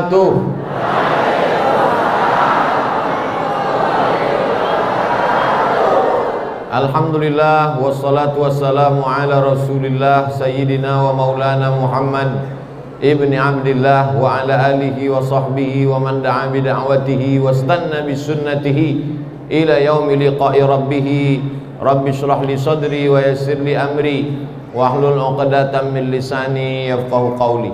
wabarakatuh. Alhamdulillah wassalatu wassalamu ala Rasulillah sayyidina wa maulana Muhammad ibni Abdillah wa ala alihi wa sahbihi wa man da'a bi da'watihi wastanna bi sunnatihi ila yaumi liqa'i rabbih. Rabbi shrah li sadri wa yassir li amri wa hlul 'uqdatam min lisani yafqahu qawli.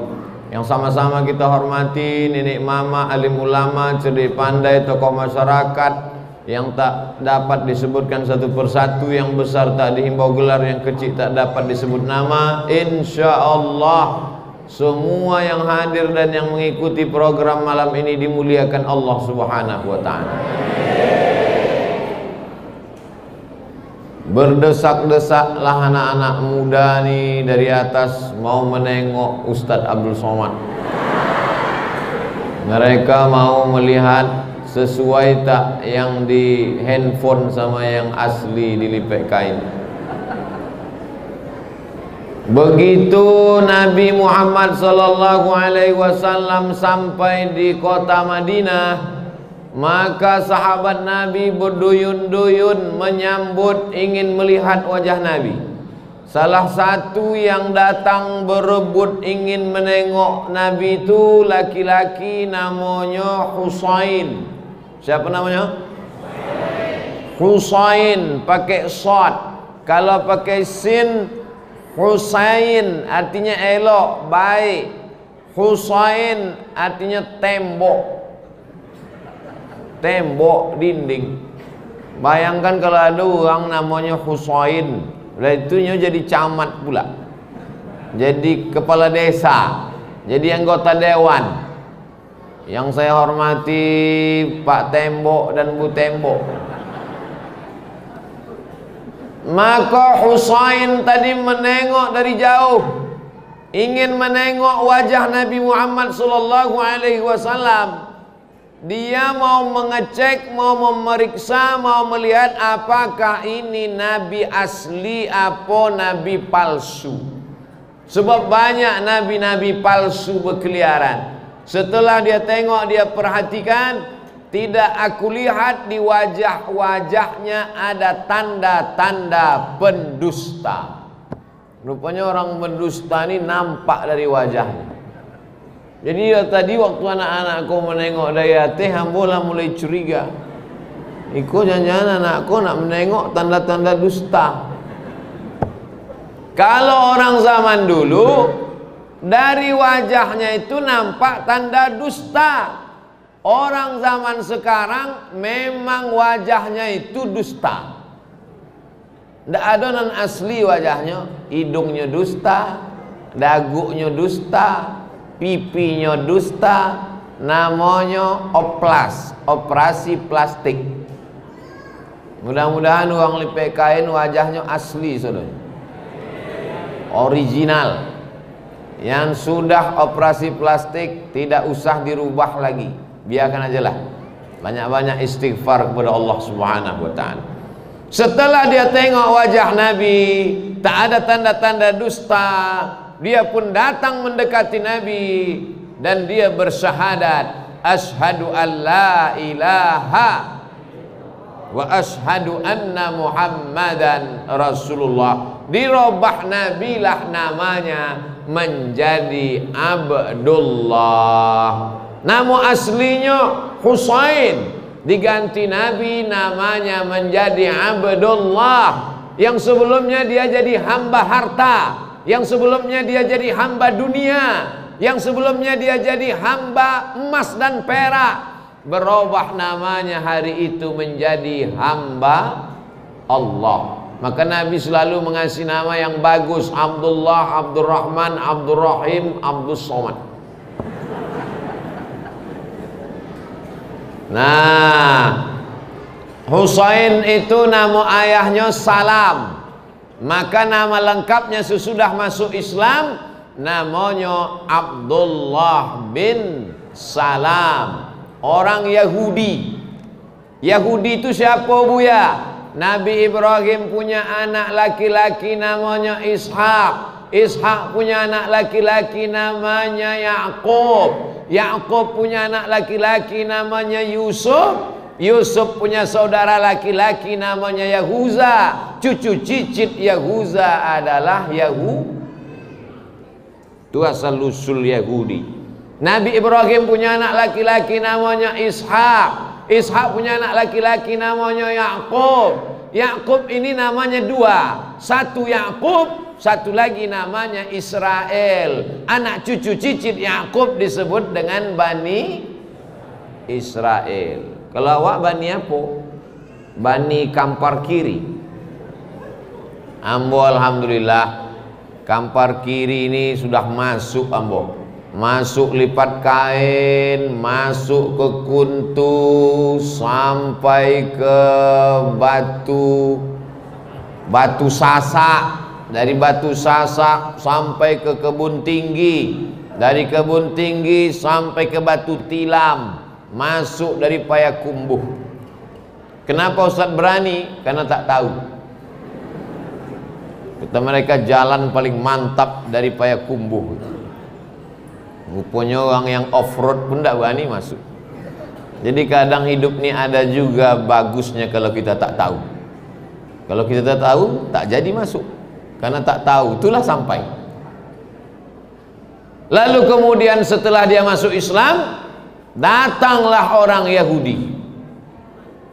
Yang sama-sama kita hormati nenek mama, alim ulama, cerdik pandai, tokoh masyarakat yang tak dapat disebutkan satu persatu, yang besar tak dihimbau gelar, yang kecil tak dapat disebut nama. Insyaallah semua yang hadir dan yang mengikuti program malam ini dimuliakan Allah Subhanahu wa taala. Berdesak-desaklah anak-anak muda nih dari atas mau menengok Ustadz Abdul Somad. Mereka mau melihat sesuai tak yang di handphone sama yang asli dilipet kain. Begitu Nabi Muhammad sallallahu alaihi wasallam sampai di kota Madinah, maka sahabat Nabi berduyun-duyun menyambut, ingin melihat wajah Nabi. Salah satu yang datang berebut ingin menengok Nabi itu laki-laki namanya Husain. Siapa namanya? Husain, pakai shad. Kalau pakai sin, Husain artinya elok, baik. Husain artinya tembok. Tembok, dinding. Bayangkan kalau ada orang namanya Husain, itu jadi camat pula, jadi kepala desa, jadi anggota dewan. Yang saya hormati Pak Tembok dan Bu Tembok. Maka Husain tadi menengok dari jauh, ingin menengok wajah Nabi Muhammad sallallahu alaihi wasallam. Dia mau mengecek, mau memeriksa, mau melihat apakah ini Nabi asli atau Nabi palsu. Sebab banyak nabi-nabi palsu berkeliaran. Setelah dia tengok, dia perhatikan, tidak aku lihat di wajah-wajahnya ada tanda-tanda pendusta. Rupanya orang pendusta ini nampak dari wajahnya. Jadi tadi waktu anak-anakku menengok dari atas, hambolah mulai curiga. Iko jangan-jangan anakku nak menengok tanda-tanda dusta. Kalau orang zaman dulu, dari wajahnya itu nampak tanda dusta. Orang zaman sekarang memang wajahnya itu dusta. Tidak ada non asli wajahnya. Hidungnya dusta, dagunya dusta, pipinya dusta. Namanya oplas, operasi plastik. Mudah-mudahan uang lipet kain wajahnya asli, saudara, original. Yang sudah operasi plastik tidak usah dirubah lagi, biarkan aja lah. Banyak-banyak istighfar kepada Allah Subhanahu wa ta'ala. Setelah dia tengok wajah Nabi, tak ada tanda-tanda dusta, dia pun datang mendekati Nabi dan dia bersyahadat, asyhadu an la ilaha wa asyhadu anna Muhammadan Rasulullah. Dirubah Nabi lah namanya menjadi Abdullah. Nama aslinya Husain, diganti Nabi namanya menjadi Abdullah. Yang sebelumnya dia jadi hamba harta, yang sebelumnya dia jadi hamba dunia, yang sebelumnya dia jadi hamba emas dan perak. Berubah namanya hari itu menjadi hamba Allah. Maka Nabi selalu mengasih nama yang bagus, Abdullah, Abdurrahman, Abdurrahim, Abdus Somad. Nah, Husain itu nama ayahnya Salam. Maka nama lengkapnya sesudah masuk Islam namanya Abdullah bin Salam. Orang Yahudi. Yahudi itu siapa, Buya? Nabi Ibrahim punya anak laki-laki namanya Ishak. Ishak punya anak laki-laki namanya Yakub. Yakub punya anak laki-laki namanya Yusuf. Yusuf punya saudara laki-laki namanya Yahuza. Cucu cicit Yahuza adalah itu asal usul Yahudi. Nabi Ibrahim punya anak laki-laki namanya Ishak. Ishak punya anak laki-laki namanya Yakub. Yakub ini namanya dua. Satu Yakub, satu lagi namanya Israel. Anak cucu cicit Yakub disebut dengan Bani Israel. Kalau awak Bani apa? Bani Kampar Kiri. Ambo alhamdulillah Kampar Kiri ini sudah masuk Ambo. Masuk lipat kain, masuk ke Kuntu, sampai ke Batu Sasak. Dari Batu Sasak sampai ke Kebun Tinggi. Dari Kebun Tinggi sampai ke Batu Tilam. Masuk dari Payakumbuh. Kenapa Ustaz berani? Karena tak tahu. Kata mereka jalan paling mantap dari Payakumbuh. Rupanya orang yang off-road pun tak berani masuk. Jadi kadang hidup ni ada juga bagusnya kalau kita tak tahu. Kalau kita tak tahu, tak jadi masuk. Karena tak tahu, itulah sampai. Lalu kemudian setelah dia masuk Islam, datanglah orang Yahudi.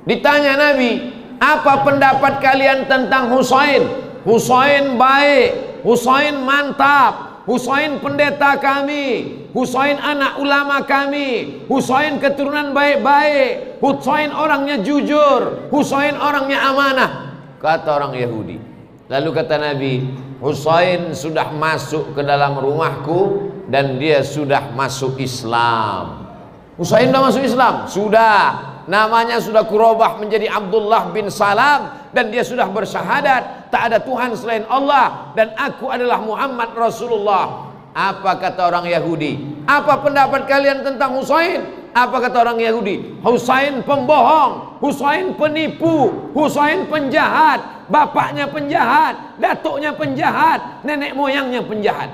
Ditanya Nabi, apa pendapat kalian tentang Husain? Husain baik, Husain mantap, Husain pendeta kami, Husain anak ulama kami, Husain keturunan baik-baik, Husain orangnya jujur, Husain orangnya amanah. Kata orang Yahudi. Lalu kata Nabi, Husain sudah masuk ke dalam rumahku dan dia sudah masuk Islam. Husain sudah masuk Islam? Sudah. Namanya sudah kurubah menjadi Abdullah bin Salam dan dia sudah bersyahadat tak ada Tuhan selain Allah dan aku adalah Muhammad Rasulullah. Apa kata orang Yahudi? Apa pendapat kalian tentang Husain? Apa kata orang Yahudi? Husain pembohong, Husain penipu, Husain penjahat, bapaknya penjahat, datuknya penjahat, nenek moyangnya penjahat.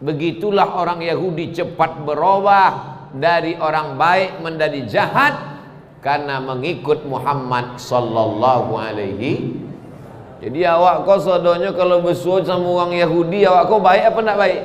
Begitulah orang Yahudi cepat berubah dari orang baik menjadi jahat karena mengikut Muhammad sallallahu alaihi. Jadi awak kau sadonya kalau bersuara sama orang Yahudi, awak kau baik apa tak baik?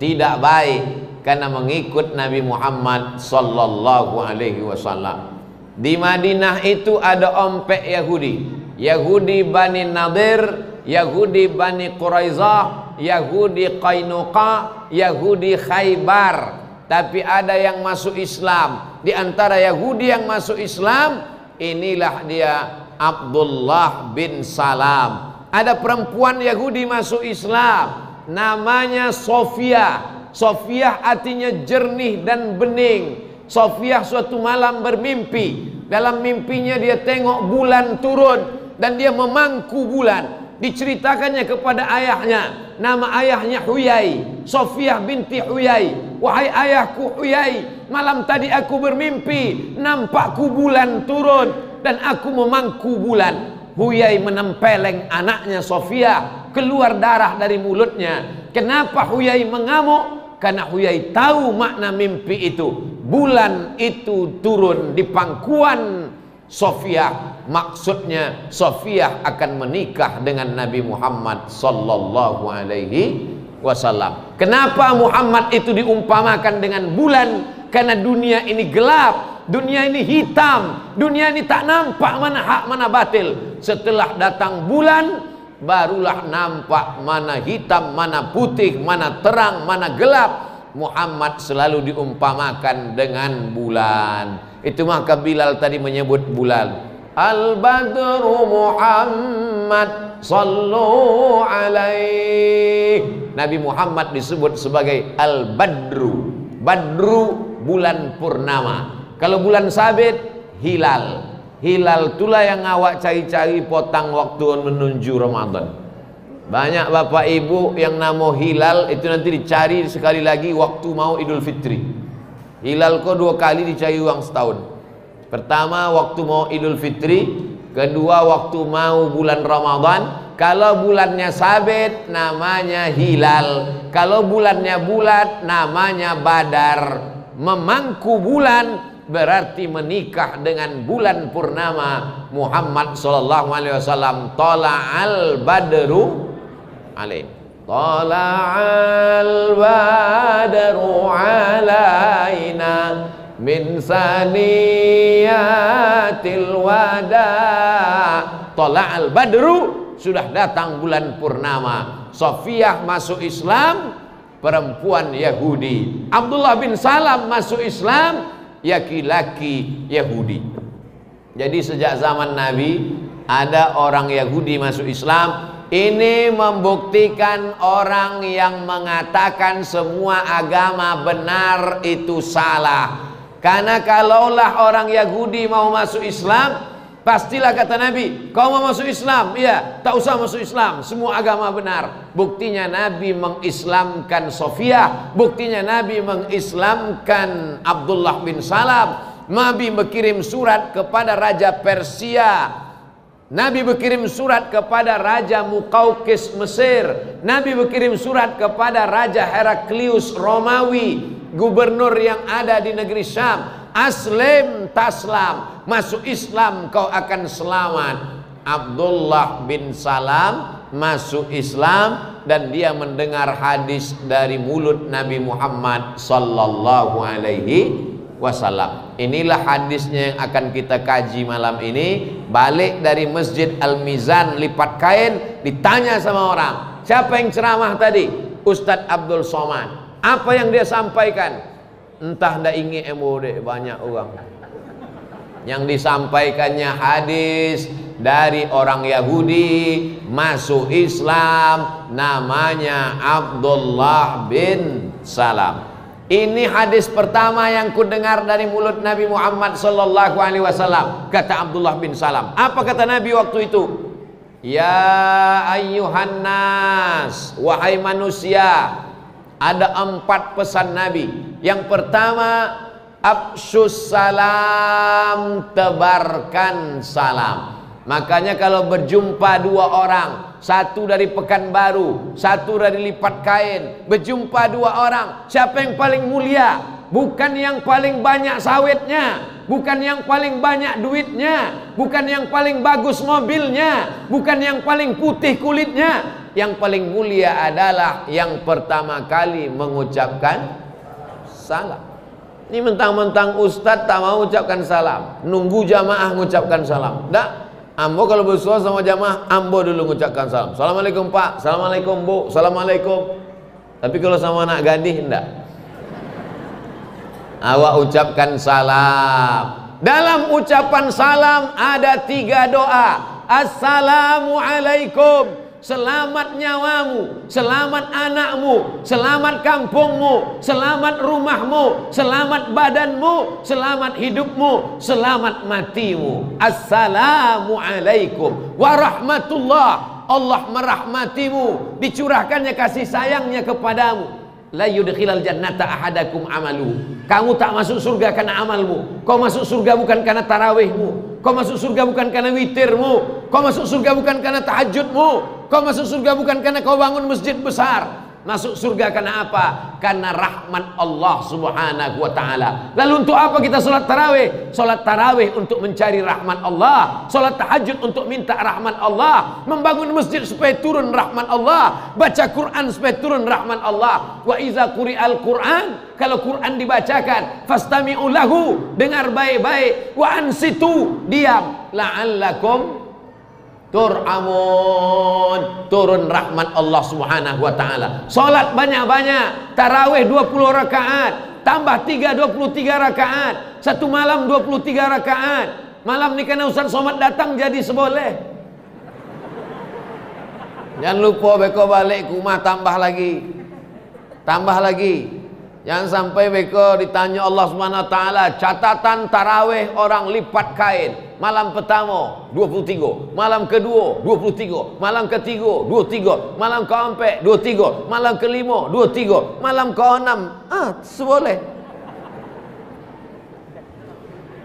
Tidak baik karena mengikut Nabi Muhammad sallallahu alaihi wasallam. Di Madinah itu ada ompek Yahudi. Yahudi Bani Nadir, Yahudi Bani Quraizah, Yahudi Qainuqa, Yahudi Khaybar. Tapi ada yang masuk Islam. Di antara Yahudi yang masuk Islam, inilah dia Abdullah bin Salam. Ada perempuan Yahudi masuk Islam, namanya Sofia. Sofia artinya jernih dan bening. Sofia suatu malam bermimpi. Dalam mimpinya dia tengok bulan turun dan dia memangku bulan. Diceritakannya kepada ayahnya. Nama ayahnya Huyai, Sofia binti Huyai. Wahai ayahku Huyai, malam tadi aku bermimpi nampakku bulan turun dan aku memangku bulan. Huyai menempeleng anaknya Sofia, keluar darah dari mulutnya. Kenapa Huyai mengamuk? Karena Huyai tahu makna mimpi itu. Bulan itu turun di pangkuan Sofia. Maksudnya Sofia akan menikah dengan Nabi Muhammad sallallahu alaihi wasallam. Kenapa Muhammad itu diumpamakan dengan bulan? Karena dunia ini gelap, dunia ini hitam, dunia ini tak nampak mana hak mana batil. Setelah datang bulan, barulah nampak mana hitam, mana putih, mana terang, mana gelap. Muhammad selalu diumpamakan dengan bulan. Itu maka Bilal tadi menyebut bulan. Al-Badru Muhammad sallu alaihi. Nabi Muhammad disebut sebagai Al-Badru. Badru bulan purnama. Kalau bulan sabit hilal. Hilal itulah yang awak cari-cari potang waktu menuju Ramadan. Banyak bapak ibu yang nama hilal itu nanti dicari sekali lagi waktu mau Idul Fitri. Hilal kok 2 kali dicari uang setahun. Pertama waktu mau Idul Fitri, kedua waktu mau bulan Ramadan. Kalau bulannya sabit namanya hilal. Kalau bulannya bulat namanya badar. Memangku bulan berarti menikah dengan bulan purnama. Muhammad sallallahu alaihi wasallam tala'al badru alaih. Tala'al badru alaina min saniyatil wada. Tala'al badru, sudah datang bulan purnama. Sofiyah masuk Islam, perempuan Yahudi. Abdullah bin Salam masuk Islam, laki-laki Yahudi. Jadi sejak zaman Nabi ada orang Yahudi masuk Islam. Ini membuktikan orang yang mengatakan semua agama benar itu salah. Karena kalaulah orang Yahudi mau masuk Islam, pastilah kata Nabi, kau mau masuk Islam? Iya, tak usah masuk Islam, semua agama benar. Buktinya Nabi mengislamkan Sofiyah, buktinya Nabi mengislamkan Abdullah bin Salam. Nabi berkirim surat kepada Raja Persia, Nabi berkirim surat kepada Raja Muqawqis Mesir, Nabi berkirim surat kepada Raja Heraklius Romawi, gubernur yang ada di negeri Syam. Aslim taslam, masuk Islam kau akan selamat. Abdullah bin Salam masuk Islam dan dia mendengar hadis dari mulut Nabi Muhammad sallallahu alaihi wasallam. Inilah hadisnya yang akan kita kaji malam ini. Balik dari Masjid Al-Mizan lipat kain, ditanya sama orang, siapa yang ceramah tadi? Ustadz Abdul Somad. Apa yang dia sampaikan? Entah ndak ingi MOD, banyak orang. Yang disampaikannya hadis dari orang Yahudi masuk Islam, namanya Abdullah bin Salam. Ini hadis pertama yang ku dengar dari mulut Nabi Muhammad sallallahu alaihi wasallam. Kata Abdullah bin Salam. Apa kata Nabi waktu itu? Ya ayyuhan nas, wahai manusia. Ada 4 pesan Nabi. Yang pertama, afsyus salam, tebarkan salam. Makanya kalau berjumpa 2 orang, satu dari Pekanbaru, satu dari lipat kain, berjumpa 2 orang, siapa yang paling mulia? Bukan yang paling banyak sawitnya, bukan yang paling banyak duitnya, bukan yang paling bagus mobilnya, bukan yang paling putih kulitnya. Yang paling mulia adalah yang pertama kali mengucapkan salam. Ini mentang-mentang ustadz tak mau ucapkan salam, nunggu jamaah mengucapkan salam. Dak, ambo kalau bersuara sama jamaah, ambo dulu mengucapkan salam. Assalamualaikum Pak, Assalamualaikum Bu, Assalamualaikum. Tapi kalau sama anak gadis enggak. Awak ucapkan salam. Dalam ucapan salam ada 3 doa. Assalamualaikum, selamat nyawamu, selamat anakmu, selamat kampungmu, selamat rumahmu, selamat badanmu, selamat hidupmu, selamat matimu. Assalamualaikum warahmatullah. Allah merahmatimu, dicurahkannya kasih sayangnya kepadamu. La yudkhilal jannata ahadakum amalu. Kamu tak masuk surga karena amalmu. Kau masuk surga bukan karena tarawihmu. Kau masuk surga bukan karena witirmu. Kau masuk surga bukan karena tahajudmu. Kau masuk surga bukan karena kau bangun masjid besar. Masuk surga karena apa? Karena rahmat Allah subhanahu wa ta'ala. Lalu untuk apa kita sholat tarawih? Sholat tarawih untuk mencari rahmat Allah. Sholat tahajud untuk minta rahmat Allah. Membangun masjid supaya turun rahmat Allah. Baca Quran supaya turun rahmat Allah. Wa iza quri'al Quran, kalau Quran dibacakan, fastami'u lahu, dengar baik-baik. Wa ansitu, diam. La'allakum tur'amun, turun rahmat Allah subhanahu wa ta'ala. Salat banyak-banyak, tarawih 20 rakaat, tambah 3 23 rakaat, satu malam 23 rakaat. Malam ni karena Ustaz Somad datang jadi seboleh. Jangan lupa beko balik ke rumah tambah lagi. Tambah lagi. Jangan sampai beko ditanya Allah subhanahu wa ta'ala, catatan tarawih orang lipat kain. Malam pertama 23, malam kedua 23, malam ketiga 23, malam keempat 23, malam kelima 23, malam keenam seboleh.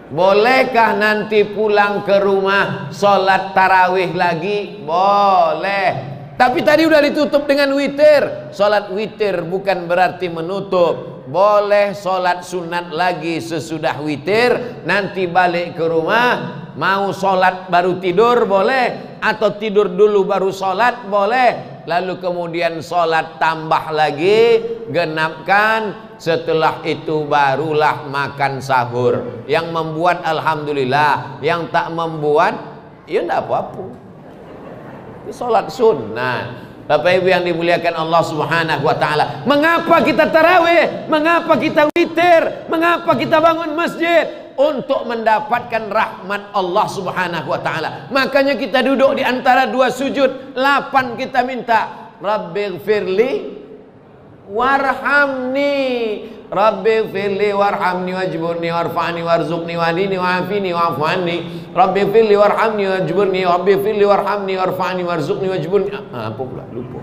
Bolehkah nanti pulang ke rumah sholat tarawih lagi? Boleh. Tapi tadi udah ditutup dengan witir. Sholat witir bukan berarti menutup. Boleh sholat sunat lagi sesudah witir. Nanti balik ke rumah, mau sholat baru tidur boleh, atau tidur dulu baru sholat boleh. Lalu kemudian sholat tambah lagi, genapkan. Setelah itu barulah makan sahur. Yang membuat alhamdulillah, yang tak membuat ya enggak apa-apa. Sholat sunnah. Bapak Ibu yang dimuliakan Allah Subhanahu wa taala, mengapa kita tarawih? Mengapa kita witir? Mengapa kita bangun masjid? Untuk mendapatkan rahmat Allah Subhanahu wa taala. Makanya kita duduk di antara dua sujud, 8 kita minta, Rabbighfirli warhamni, Rabbighfirli warhamni wajburni warfa'ni warzuqni wahdini wa'afini wa'fu anni, Rabbighfirli warhamni wajburni, Rabbighfirli warhamni warfa'ni warzuqni wajburni. Apa pula lupa.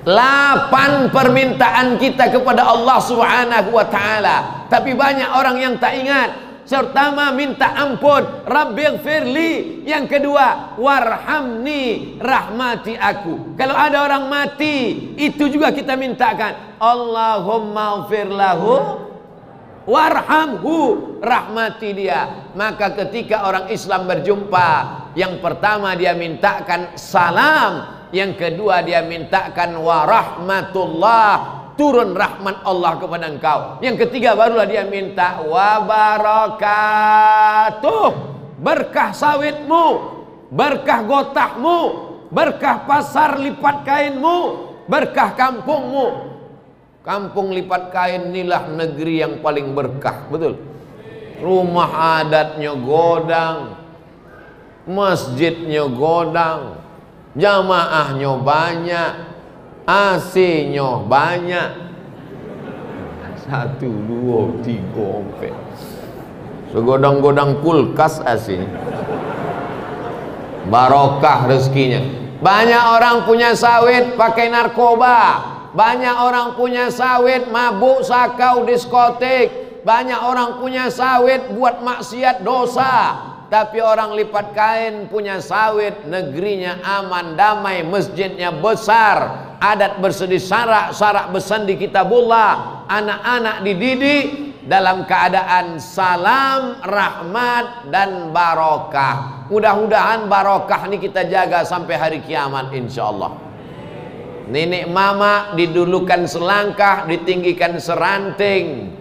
8 permintaan kita kepada Allah Subhanahu wa taala. Tapi banyak orang yang tak ingat. Pertama minta ampun, Rabbighfirli. Yang kedua, warhamni, rahmati aku. Kalau ada orang mati, itu juga kita mintakan, Allahumma ighfir lahu warhamhu, rahmati dia. Maka ketika orang Islam berjumpa, yang pertama dia mintakan salam, yang kedua dia mintakan warahmatullah, turun rahmat Allah kepada engkau. Yang ketiga barulah dia minta wabarakatuh, berkah sawitmu, berkah gotahmu, berkah pasar lipat kainmu, berkah kampungmu. Kampung lipat kain inilah negeri yang paling berkah, betul. Rumah adatnya godang, masjidnya godang, jamaahnya banyak, AC-nya banyak. 1, 2, 3, 4. Segodang-godang kulkas AC. Barokah rezekinya. Banyak orang punya sawit pakai narkoba. Banyak orang punya sawit mabuk, sakau, diskotik. Banyak orang punya sawit buat maksiat, dosa. Tapi orang lipat kain punya sawit, negerinya aman, damai, masjidnya besar, adat bersedi sarak, sarak bersandi kitabullah, anak-anak dididik dalam keadaan salam, rahmat, dan barokah. Mudah-mudahan barokah ini kita jaga sampai hari kiamat insyaallah. Nenek mama didulukan selangkah, ditinggikan seranting.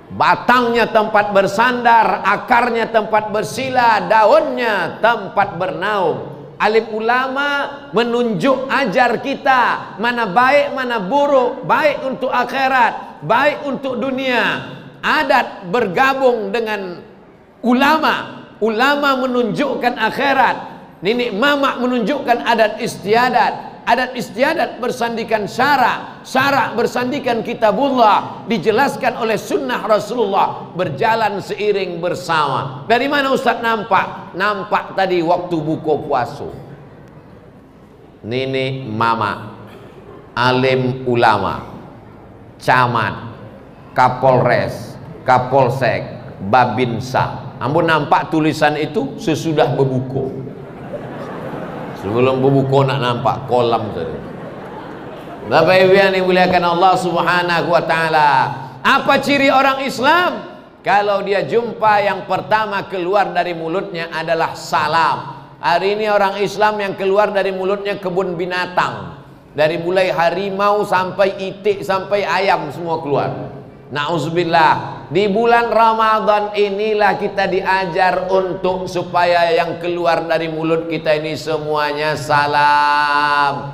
Batangnya tempat bersandar, akarnya tempat bersila, daunnya tempat bernaung. Alim ulama menunjuk ajar kita mana baik mana buruk, baik untuk akhirat, baik untuk dunia. Adat bergabung dengan ulama, ulama menunjukkan akhirat, nenek mama menunjukkan adat istiadat. Adat istiadat bersandikan syarak, syarak bersandikan kitabullah, dijelaskan oleh sunnah Rasulullah, berjalan seiring bersama. Dari mana Ustaz nampak? Nampak tadi waktu buka puasa. Nenek mama, alim ulama, camat, kapolres, kapolsek, babinsa. Ampun nampak tulisan itu sesudah berbuka. Sebelum berbuka nak nampak kolam tadi. Bapak Ibu yang dimuliakan Allah Subhanahu wa taala, apa ciri orang Islam? Kalau dia jumpa yang pertama keluar dari mulutnya adalah salam. Hari ini orang Islam yang keluar dari mulutnya kebun binatang. Dari mulai harimau sampai itik sampai ayam semua keluar. Na'udzubillah. Di bulan Ramadan inilah kita diajar untuk supaya yang keluar dari mulut kita ini semuanya salam.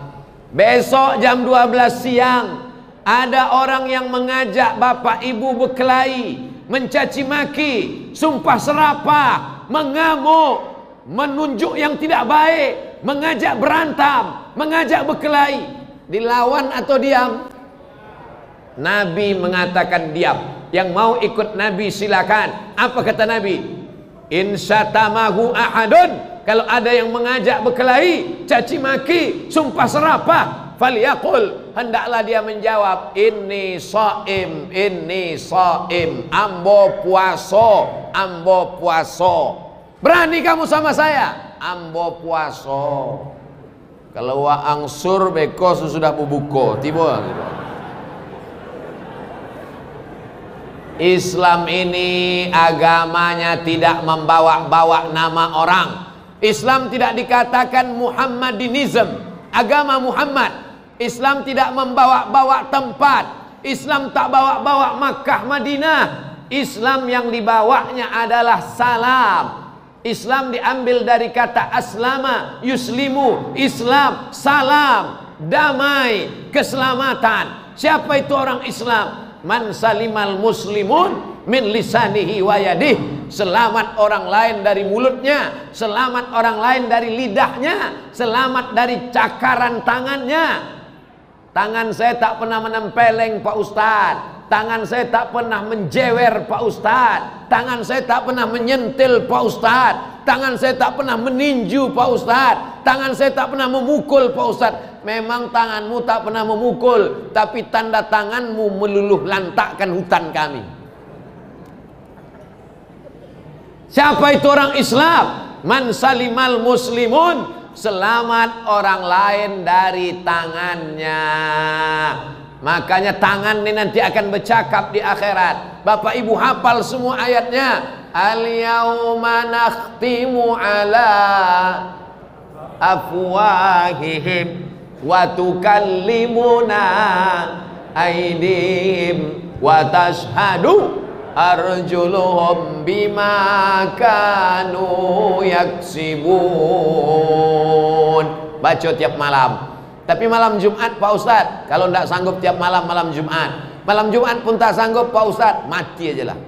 Besok jam 12 siang ada orang yang mengajak bapak ibu berkelahi, mencaci maki, sumpah serapah, mengamuk, menunjuk yang tidak baik, mengajak berantem, mengajak berkelahi. Dilawan atau diam? Nabi mengatakan diam. Yang mau ikut Nabi silakan. Apa kata Nabi? Insyatamahu ahadun, kalau ada yang mengajak berkelahi, caci maki, sumpah serapah, falyaqul, hendaklah dia menjawab, inni shaim, ambo puaso. Berani kamu sama saya? Ambo puaso. Kalau wa angsur beko sudah bubuko tiba. Islam ini agamanya tidak membawa-bawa nama orang. Islam tidak dikatakan Muhammadinism, agama Muhammad. Islam tidak membawa-bawa tempat. Islam tak bawa-bawa Makkah Madinah. Islam yang dibawanya adalah salam. Islam diambil dari kata aslama, yuslimu, Islam, salam, damai, keselamatan. Siapa itu orang Islam? Man salimal muslimun min lisanihi wa yadih. Selamat orang lain dari mulutnya, selamat orang lain dari lidahnya, selamat dari cakaran tangannya. Tangan saya tak pernah menempeleng Pak Ustadz, tangan saya tak pernah menjewer Pak Ustadz, tangan saya tak pernah menyentil Pak Ustadz, tangan saya tak pernah meninju Pak Ustadz, tangan saya tak pernah memukul Pak Ustadz. Memang tanganmu tak pernah memukul, tapi tanda tanganmu meluluh lantakkan hutan kami. Siapa itu orang Islam? Man salimal muslimun, selamat orang lain dari tangannya. Makanya tangan ini nanti akan bercakap di akhirat. Bapak Ibu hafal semua ayatnya. Al-yawma nakhtimu ala afwahihim wa tukallimuna aydihim wa tashhadu arjuluhum bima kanu yaksibun. Baca tiap malam. Tapi malam Jumat Pak Ustadz, kalau tidak sanggup tiap malam Jumat. Malam Jumat pun tak sanggup Pak Ustadz, mati aja lah.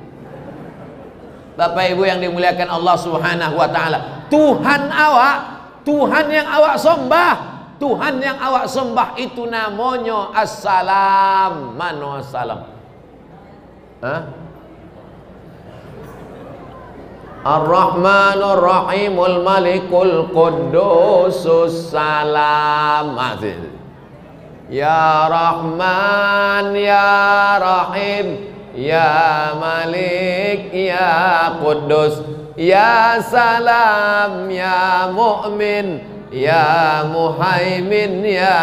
Bapak Ibu yang dimuliakan Allah Subhanahu wa taala. Tuhan awak, Tuhan yang awak sembah, Tuhan yang awak sembah itu namanya Assalam. Mano assalam? Ar-Rahmanur Rahimul Malikul Quddusus Salam. Ya Rahman Ya Rahim Ya Malik Ya Quddus Ya Salam Ya Mu'min Ya Muhaimin Ya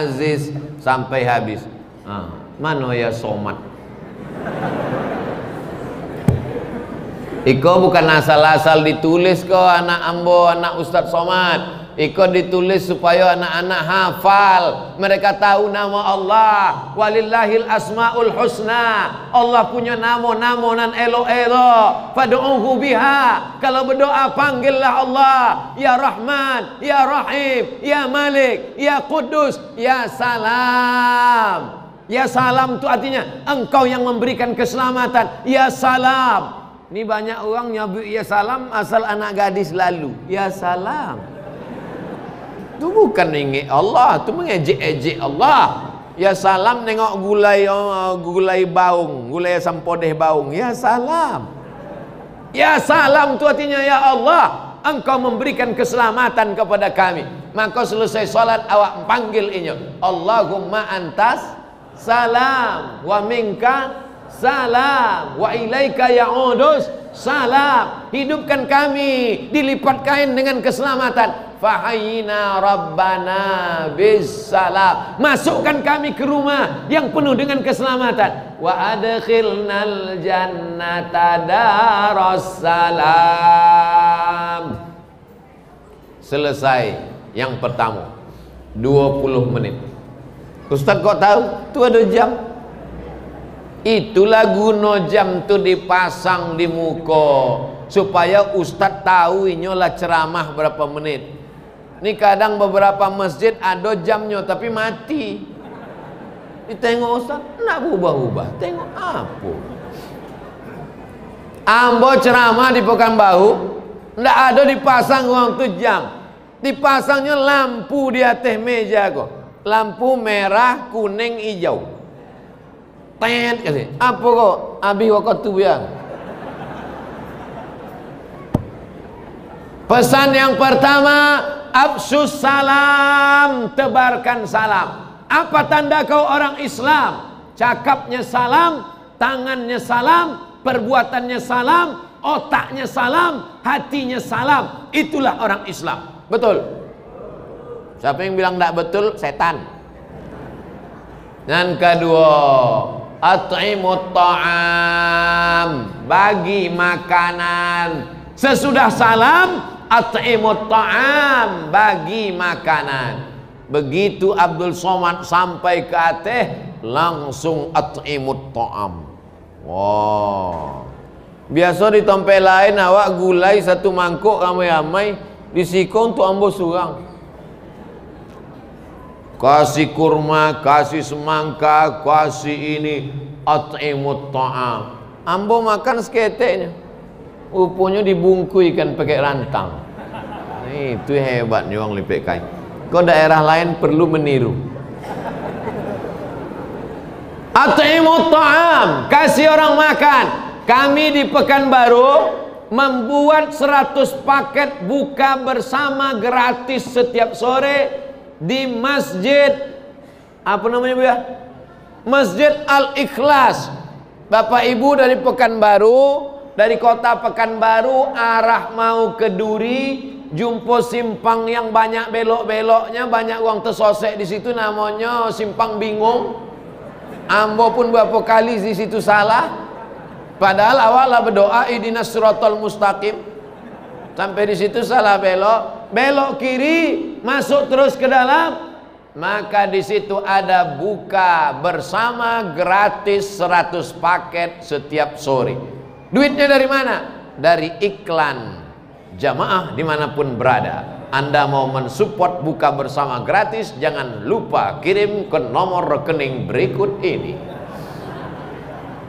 Aziz sampai habis. Mano ya Somad? Iko bukan asal-asal ditulis kok anak ambo, anak Ustadz Somad. Iko ditulis supaya anak-anak hafal. Mereka tahu nama Allah. Walillahil asmaul husna. Allah punya nama-nama nan elo-elo. Fad'uhu biha. Kalau berdoa panggillah Allah. Ya Rahman, Ya Rahim, Ya Malik, Ya Quddus, Ya Salam. Ya Salam itu artinya engkau yang memberikan keselamatan. Ya Salam. Ini banyak orang nyebut ya salam asal anak gadis lalu. Ya salam. Itu bukan ingin Allah, itu mengejek-ejek Allah. Ya salam nengok gulai baung, gulai sampodeh baung. Ya salam. Ya salam itu artinya ya Allah, engkau memberikan keselamatan kepada kami. Maka selesai salat awak panggil ini. Allahumma antas salam wa minka salam wa ilaika ya'udus salam. Hidupkan kami dilipat kain dengan keselamatan. Fahayyina rabbana bis salam. Masukkan kami ke rumah yang penuh dengan keselamatan. Wa adkhilnal jannata daras salam. Selesai yang pertama 20 menit. Ustaz kok tahu? Itu ada jam. Itulah guna jam tu dipasang di muka supaya ustaz tahu inyolah ceramah berapa menit. Ini kadang beberapa masjid ada jamnya tapi mati. Ditengok ustaz nak ubah-ubah. Tengok apa? Ambo ceramah di Pekanbaru ndak ada dipasang orang tu jam. Dipasangnya lampu di atas meja kok. Lampu merah, kuning, hijau. Tet kali. Apa kok? Abi waktu tu biang. Pesan yang pertama, Afsus salam, tebarkan salam. Apa tanda kau orang Islam? Cakapnya salam, tangannya salam, perbuatannya salam, otaknya salam, hatinya salam. Itulah orang Islam. Betul? Siapa yang bilang tidak betul? Setan. Dan kedua, at'imut ta'am, bagi makanan. Sesudah salam, at'imut ta'am, bagi makanan. Begitu Abdul Somad sampai ke Aceh, langsung at'imut ta'am. Wow. Biasa di tempat lain awak gulai satu mangkuk ramai-ramai, di siko untuk ambo surang. Kasih kurma, kasih semangka, kasih ini, at'imut ta'am. Ambo makan seketeknya. Rupanya dibungkuikan pakai rantang. Itu hebatnya orang lipek kain. Kau daerah lain perlu meniru. At'imut ta'am, kasih orang makan. Kami di Pekanbaru membuat 100 paket buka bersama gratis setiap sore di masjid, apa namanya Bu ya? Masjid Al-Ikhlas. Bapak Ibu dari Pekanbaru, dari kota Pekanbaru arah mau ke Duri, jumpa simpang yang banyak belok-beloknya, banyak uang tersosek di situ, namanya simpang bingung. Ambo pun beberapa kali di situ salah. Padahal awalnya berdoa ihdinas siratal mustaqim. Sampai di situ salah belok, belok kiri, masuk terus ke dalam. Maka di situ ada buka bersama gratis 100 paket setiap sore. Duitnya dari mana? Dari iklan jamaah dimanapun berada. Anda mau mensupport buka bersama gratis, jangan lupa kirim ke nomor rekening berikut ini.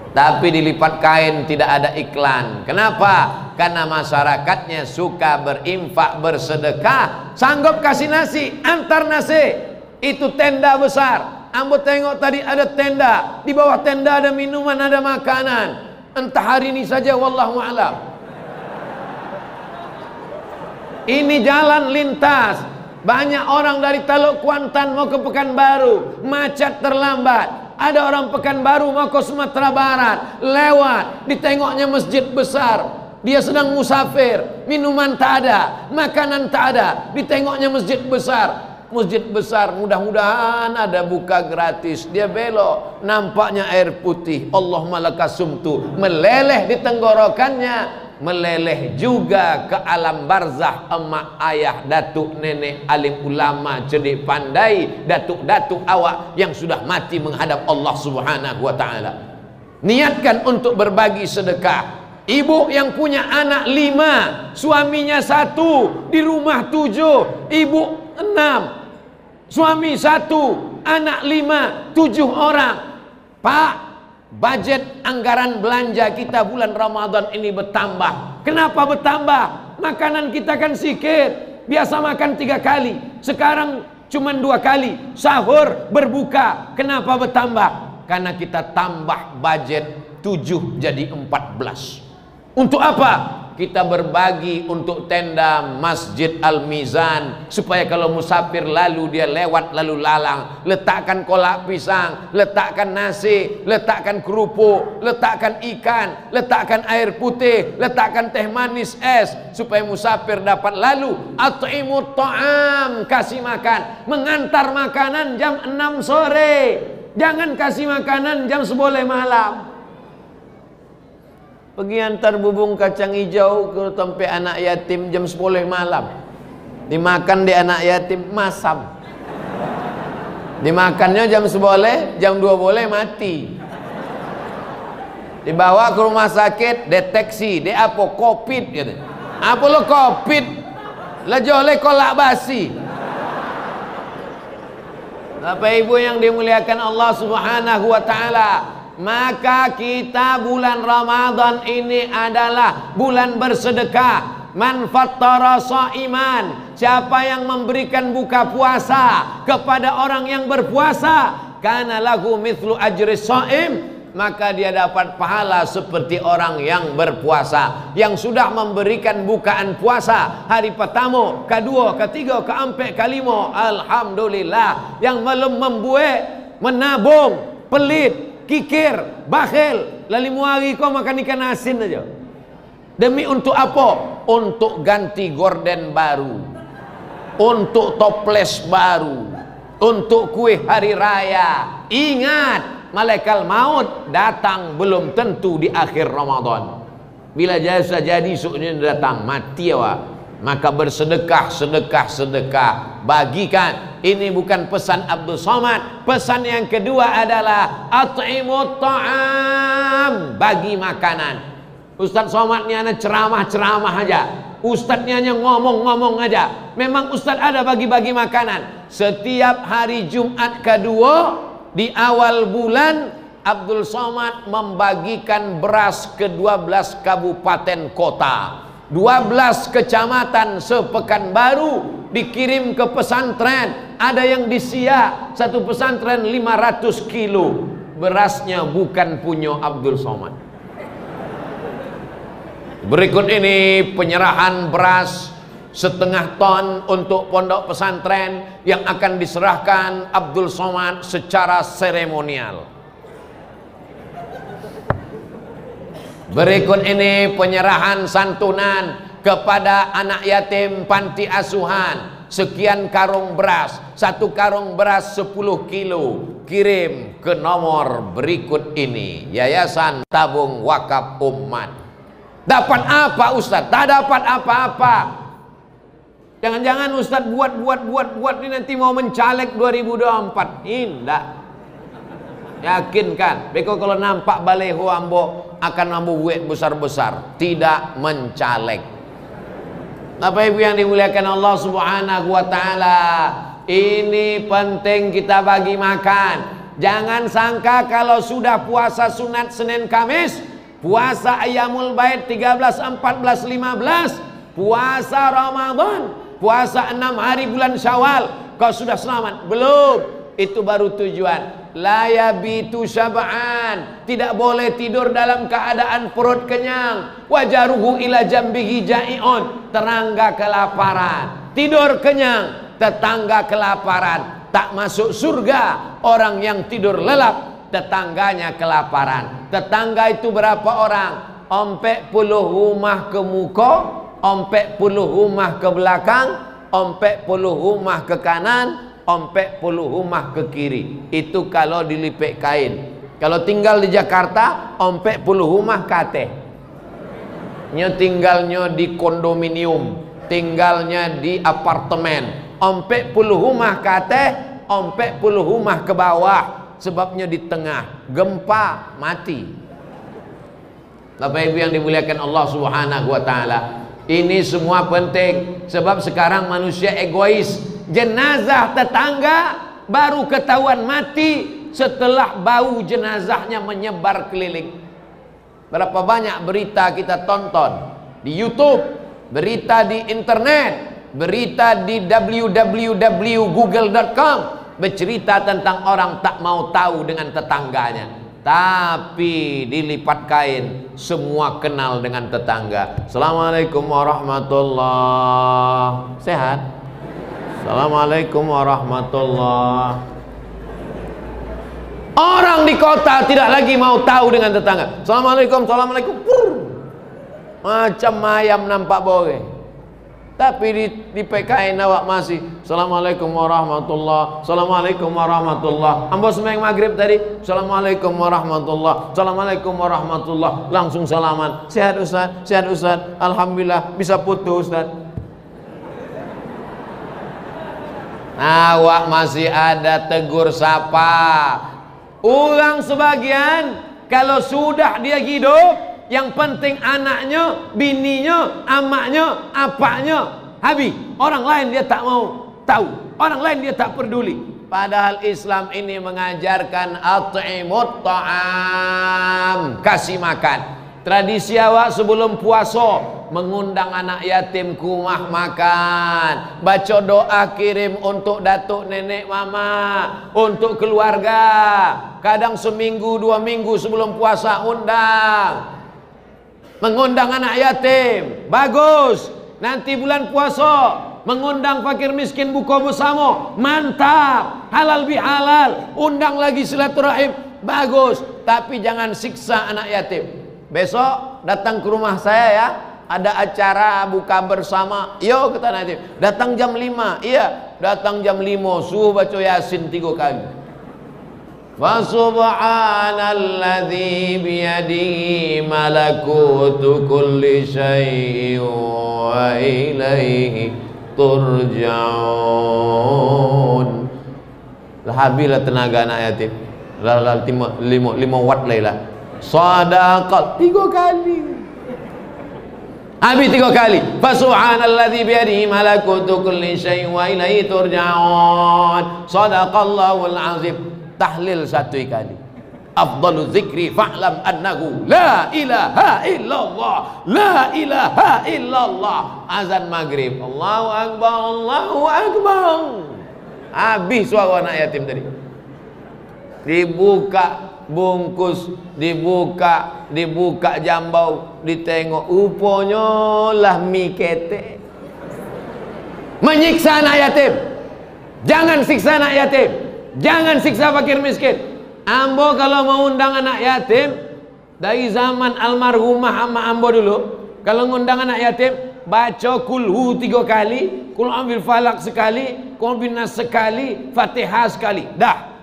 Tapi dilipat kain tidak ada iklan. Kenapa? Karena masyarakatnya suka berinfak, bersedekah. Sanggup kasih nasi, antar nasi. Itu tenda besar. Ambo tengok tadi ada tenda. Di bawah tenda ada minuman, ada makanan. Entah hari ini saja, wallahu a'lam. Ini jalan lintas. Banyak orang dari Teluk Kuantan mau ke Pekanbaru, macet terlambat. Ada orang Pekanbaru mau ke Sumatera Barat, lewat, ditengoknya masjid besar. Dia sedang musafir, minuman tak ada, makanan tak ada, ditengoknya masjid besar. Masjid besar, mudah-mudahan ada buka gratis. Dia belok, nampaknya air putih. Allahumma lakasumtu, meleleh di tenggorokannya. Meleleh juga ke alam barzah, emak, ayah, datuk, nenek, alim ulama, cerdik pandai, datuk-datuk awak yang sudah mati menghadap Allah Subhanahu wa ta'ala. Niatkan untuk berbagi sedekah. Ibu yang punya anak 5, suaminya 1, di rumah 7, ibu 6, suami 1, anak 5, 7 orang. Pak, budget anggaran belanja kita bulan Ramadan ini bertambah. Kenapa bertambah? Makanan kita kan sedikit. Biasa makan 3 kali, sekarang cuma 2 kali. Sahur, berbuka. Kenapa bertambah? Karena kita tambah budget 7 jadi 14. Untuk apa? Kita berbagi untuk tenda Masjid Al-Mizan, supaya kalau musafir lalu dia lewat lalu lalang, letakkan kolak pisang, letakkan nasi, letakkan kerupuk, letakkan ikan, letakkan air putih, letakkan teh manis es, supaya musafir dapat lalu. At'imut ta'am, kasih makan, mengantar makanan jam 6 sore, jangan kasih makanan jam 11 malam. Pergi antar bubung kacang hijau ke tempat anak yatim jam 10 malam. Dimakan di anak yatim, masam. Dimakannya jam 11, jam 2 boleh mati. Dibawa ke rumah sakit, deteksi, dia apa? Covid gitu. Apa lo Covid? Lah joleh kolak basi. Bapak Ibu yang dimuliakan Allah Subhanahu wa ta'ala, maka kita bulan Ramadan ini adalah bulan bersedekah. Man fattara shaiman, siapa yang memberikan buka puasa kepada orang yang berpuasa, kana lahu mithlu ajri shaim maka dia dapat pahala seperti orang yang berpuasa, yang sudah memberikan bukaan puasa hari pertama, kedua, ketiga, keempat, kelima, alhamdulillah. Yang belum membuat, menabung, pelit, kikir, bakhil, lalimu hari kau makan ikan asin aja. Demi untuk apa? Untuk ganti gorden baru, untuk toples baru, untuk kue hari raya. Ingat, malaikat maut datang belum tentu di akhir Ramadan. Bila jasa jadi suknya datang, mati awak. Maka bersedekah, sedekah, sedekah. Bagikan. Ini bukan pesan Abdul Somad. Pesan yang kedua adalah at'imut ta'am, bagi makanan. Ustaz Somad ni hanya ceramah-ceramah aja. Ustadznya hanya ngomong-ngomong aja. Memang Ustaz ada bagi-bagi makanan. Setiap hari Jumat kedua di awal bulan, Abdul Somad membagikan beras ke 12 kabupaten kota, 12 kecamatan sepekanbaru, dikirim ke pesantren. Ada yang di Siak, satu pesantren 500 kilo. Berasnya bukan punya Abdul Somad. Berikut ini penyerahan beras setengah ton untuk pondok pesantren yang akan diserahkan Abdul Somad secara seremonial. Berikut ini penyerahan santunan kepada anak yatim panti asuhan. Sekian karung beras, satu karung beras 10 kilo. Kirim ke nomor berikut ini, Yayasan Tabung Wakaf Umat. Dapat apa Ustaz? Tak dapat apa-apa. Jangan-jangan Ustaz buat ini nanti mau mencalek 2024. Tidak. Yakinkan. Beko kalau nampak baleho ambo akan ambo buat besar-besar. Tidak mencalek. Bapak Ibu yang dimuliakan Allah Subhanahu wa taala, ini penting kita bagi makan. Jangan sangka kalau sudah puasa sunat Senin Kamis, puasa Ayyamul Bait 13, 14, 15, puasa Ramadan, puasa 6 hari bulan Syawal, kau sudah selamat. Belum. Itu baru tujuan. La yabitu syab'an, tidak boleh tidur dalam keadaan perut kenyang. Wajaruhu ila jambihi ja'i'un, tetangga kelaparan. Tidur kenyang, tetangga kelaparan. Tak masuk surga orang yang tidur lelap, tetangganya kelaparan. Tetangga itu berapa orang? 40 rumah ke muka, 40 rumah ke belakang, 40 rumah ke kanan, 40 rumah ke kiri. Itu kalau dilipet kain. Kalau tinggal di Jakarta, 40 rumah kate. Nya tinggalnya di kondominium, tinggalnya di apartemen. 40 rumah kate, 40 rumah ke bawah. Sebabnya di tengah, gempa mati. Bapak Ibu yang dimuliakan Allah Subhanahu wa taala, ini semua penting. Sebab sekarang manusia egois. Jenazah tetangga baru ketahuan mati setelah bau jenazahnya menyebar keliling. Berapa banyak berita kita tonton di YouTube, berita di internet, berita di www.google.com, bercerita tentang orang tak mau tahu dengan tetangganya. Tapi dilipat kain, semua kenal dengan tetangga. Assalamualaikum warahmatullahi. Sehat? Assalamualaikum warahmatullahi. Orang di kota tidak lagi mau tahu dengan tetangga. Assalamualaikum, assalamualaikum. Macam ayam nampak boleh. Tapi di PKN awak masih Assalamualaikum warahmatullahi, Assalamualaikum warahmatullahi. Ambo sembahyang maghrib tadi Assalamualaikum warahmatullahi, Assalamualaikum warahmatullahi. Langsung salaman. Sehat Ustaz? Sehat Ustaz? Alhamdulillah. Bisa putus Ustaz. Awak masih ada tegur sapa. Ulang sebagian. Kalau sudah dia hidup, yang penting anaknya, bininya, amaknya, apaknya habis. Orang lain dia tak mau tahu, orang lain dia tak peduli. Padahal Islam ini mengajarkan at'imut ta'am, kasih makan. Tradisi awak sebelum puasa mengundang anak yatim ke rumah makan, baca doa kirim untuk datuk nenek mama, untuk keluarga. Kadang seminggu 2 minggu sebelum puasa undang, mengundang anak yatim. Bagus. Nanti bulan puasa mengundang fakir miskin buka bersama, mantap. Halal bihalal, undang lagi silaturahim, bagus. Tapi jangan siksa anak yatim. Besok datang ke rumah saya ya, ada acara buka bersama. Yo kata anak yatim, datang jam 5. Iya, datang jam 5 suruh baca Yasin 3 kali. Wa subhanalladzi biyadihi malakutu kulli syai'in wa ilaihi turja'un. Habislah tenaga anak yatim. Lah 5 watt lah. Sadaqat 3 kali. Habis 3 kali. Fa subhanalladzi biyadihi malakutu kulli syai'in wa ilaihi turja'un. Sadaqallahul azim. Tahlil 1 kali. Afdalu dzikri fa'lam annahu la ilaha illallah, la ilaha illallah. Azan maghrib, Allahu akbar, Allahu akbar. Habis suara anak yatim tadi. Dibuka bungkus, dibuka jambau, ditengok, rupanya lah mie ketek. Menyiksa anak yatim. Jangan siksa anak yatim, jangan siksa fakir miskin. Ambo kalau mau undang anak yatim, dari zaman almarhumah ama ambo dulu, kalau ngundang anak yatim, baca kulhu 3 kali, kul ambil falak sekali, kul binas sekali, fatihah sekali, dah.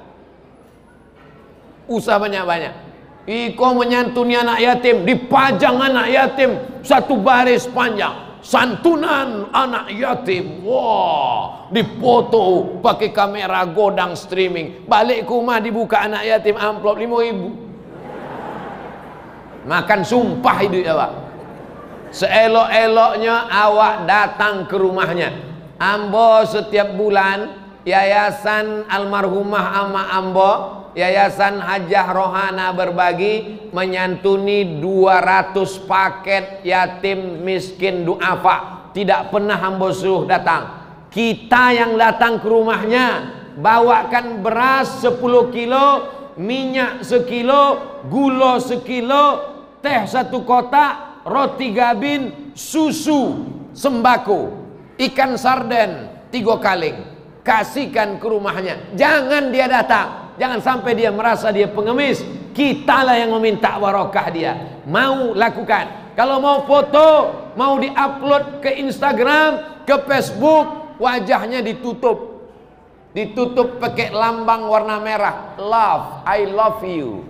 Usah banyak-banyak. Iko menyantuni anak yatim, dipajang anak yatim 1 baris panjang. Santunan anak yatim, wah, dipoto pakai kamera godang streaming. Balik ke rumah dibuka anak yatim amplop 5.000. Makan sumpah hidup awak. Seelok-eloknya awak datang ke rumahnya. Ambo setiap bulan yayasan almarhumah ama ambo, Yayasan Hajah Rohana Berbagi menyantuni 200 paket yatim miskin duafa. Tidak pernah ambo suruh datang. Kita yang datang ke rumahnya, bawakan beras 10 kilo, minyak sekilo, gula sekilo, teh 1 kotak, roti gabin, susu, sembako, ikan sarden 3 kaleng. Kasihkan ke rumahnya. Jangan dia datang. Jangan sampai dia merasa dia pengemis. Kitalah yang meminta barokah dia. Mau lakukan. Kalau mau foto, mau diupload ke Instagram, ke Facebook, wajahnya ditutup. Ditutup pakai lambang warna merah. Love, I love you.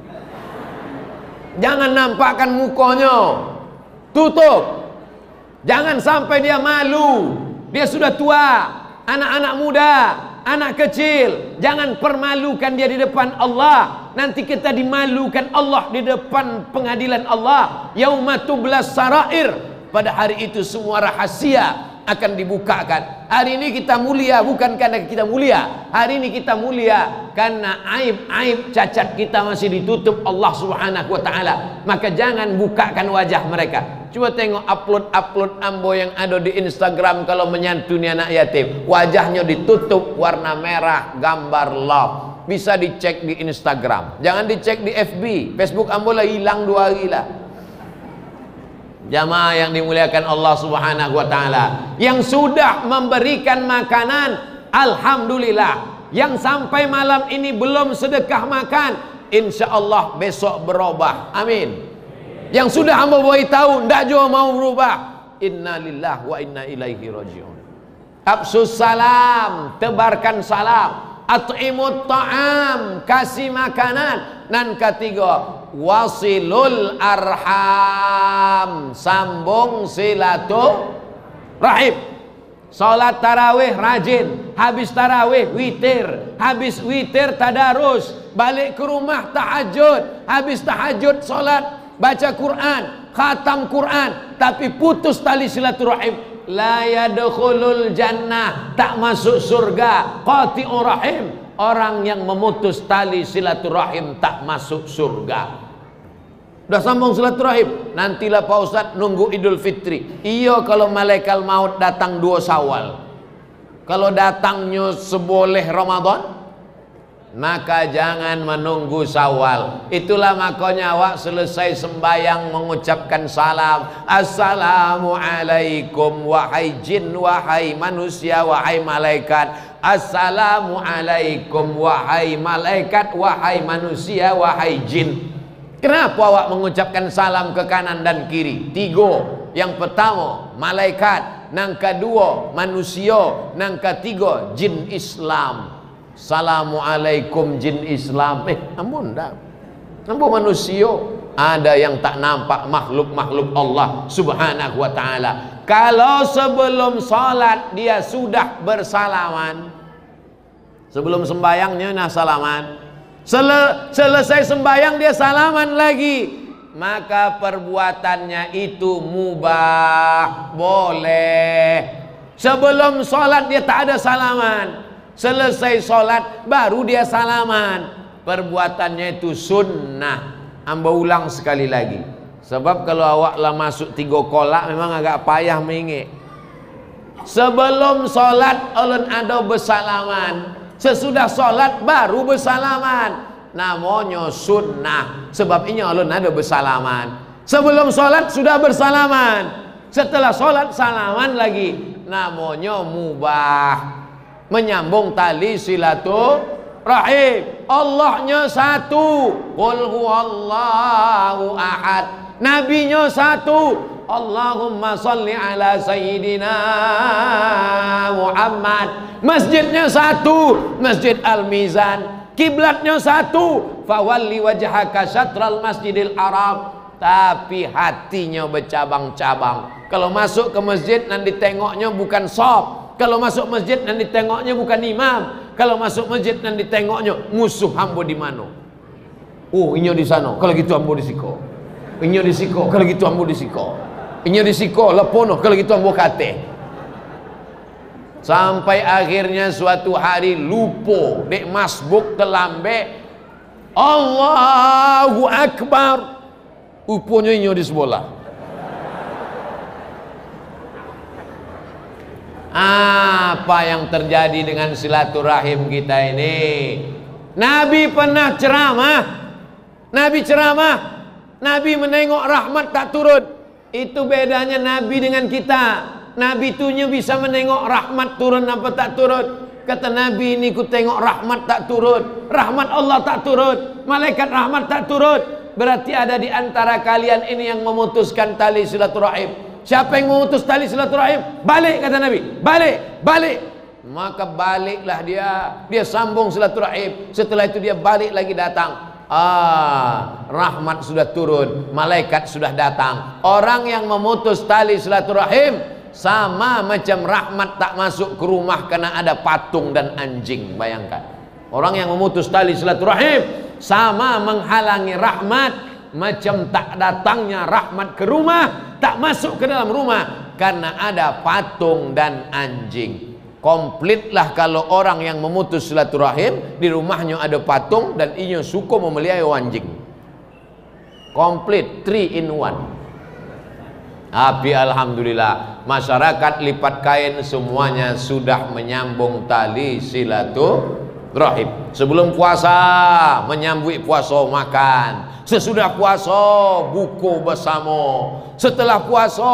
Jangan nampakkan mukanya. Tutup. Jangan sampai dia malu. Dia sudah tua. Anak-anak muda, anak kecil, jangan permalukan dia di depan Allah. Nanti kita dimalukan Allah di depan pengadilan Allah. Yauma tublas sarair. Pada hari itu semua rahasia akan dibukakan. Hari ini kita mulia bukan karena kita mulia. Hari ini kita mulia karena aib-aib cacat kita masih ditutup Allah Subhanahu wa taala. Maka jangan bukakan wajah mereka. Coba tengok upload ambo yang ada di Instagram kalau menyantuni anak yatim. Wajahnya ditutup warna merah, gambar love. Bisa dicek di Instagram. Jangan dicek di FB. Facebook ambo lah hilang 2 hari lah. Jamaah yang dimuliakan Allah Subhanahu wa taala, yang sudah memberikan makanan, alhamdulillah. Yang sampai malam ini belum sedekah makan, insya Allah besok berubah. Amin. Yang sudah hamba beritahu ndak juga mau berubah, inna lillahi wa inna ilaihi rajiun. Absus salam, tebarkan salam. At'imut ta'am, kasih makanan. Dan ketiga, wasilul arham, sambung silaturahim. Salat tarawih rajin, habis tarawih witir, habis witir tadarus, balik ke rumah tahajud, habis tahajud salat baca Quran, khatam Quran, tapi putus tali silaturahim. La yadkhulul jannah, tak masuk surga. Qati'ur rahim, orang yang memutus tali silaturahim tak masuk surga. Udah sambung silaturahim, nantilah Pak Ustadz nunggu Idul Fitri. Iya kalau malaikat maut datang 2 Syawal. Kalau datangnya seboleh Ramadan, maka jangan menunggu Syawal. Itulah makanya awak selesai sembayang mengucapkan salam. Assalamualaikum wahai jin, wahai manusia, wahai malaikat. Assalamualaikum wahai malaikat, wahai manusia, wahai jin. Kenapa awak mengucapkan salam ke kanan dan kiri? 3. Yang pertama malaikat, yang kedua manusia, yang ketiga jin Islam. Assalamualaikum jin Islam. Ampun dah. Ampun manusia. Ada yang tak nampak makhluk-makhluk Allah subhanahu wa ta'ala. Kalau sebelum salat dia sudah bersalaman, sebelum sembayangnya nah salaman, selesai sembayang dia salaman lagi, maka perbuatannya itu mubah, boleh. Sebelum sholat dia tak ada salaman, selesai sholat baru dia salaman, perbuatannya itu sunnah. Amba ulang sekali lagi, sebab kalau awak lah masuk 3 kolak memang agak payah mengik. Sebelum sholat ulun ada bersalaman, sesudah sholat baru bersalaman, namanya sunnah. Sebab ini ulun ada bersalaman. Sebelum sholat sudah bersalaman, setelah sholat salaman lagi, namanya mubah. Menyambung tali silaturahim. Allahnya satu, qul huwallahu ahad. Nabinya satu, Allahumma salli ala sayyidina Muhammad. Masjidnya satu, Masjid Al-Mizan. Kiblatnya satu, fawalli wajhaka syatral masjidil haram. Tapi hatinya bercabang-cabang. Kalau masuk ke masjid nanti tengoknya bukan shop. Kalau masuk masjid nanti tengoknya bukan imam. Kalau masuk masjid nanti tengoknya musuh hamba di mana. Oh, inyo di sana. Kalau gitu hamba di siko. Inyo di siko. Kalau gitu hamba di siko. Inyo di siko lepono. Kalau gitu hamba kate. Sampai akhirnya suatu hari lupa dek masbuk telambe Allahu Akbar, uponya inyo di sebelah. Apa yang terjadi dengan silaturahim kita ini? Nabi pernah ceramah, Nabi ceramah, Nabi menengok rahmat tak turun. Itu bedanya Nabi dengan kita. Nabi tuhnya bisa menengok rahmat turun apa tak turun. Kata Nabi ini ku tengok rahmat tak turun, rahmat Allah tak turun, malaikat rahmat tak turun. Berarti ada di antara kalian ini yang memutuskan tali silaturahim. Siapa yang memutus tali silaturahim? Balik, kata Nabi, balik, balik. Maka baliklah dia sambung silaturahim. Setelah itu dia balik lagi datang. Rahmat sudah turun, malaikat sudah datang. Orang yang memutus tali silaturahim sama macam rahmat tak masuk ke rumah karena ada patung dan anjing. Bayangkan, orang yang memutus tali silaturahim sama menghalangi rahmat, macam tak datangnya rahmat ke rumah, tak masuk ke dalam rumah karena ada patung dan anjing. Komplitlah kalau orang yang memutus silaturahim di rumahnya ada patung dan inya suka memelihara anjing. Komplit, 3 in 1. Tapi alhamdulillah masyarakat lipat kain semuanya sudah menyambung tali silaturahim. Sebelum puasa menyambut puasa makan, sesudah puasa buku bersama, setelah puasa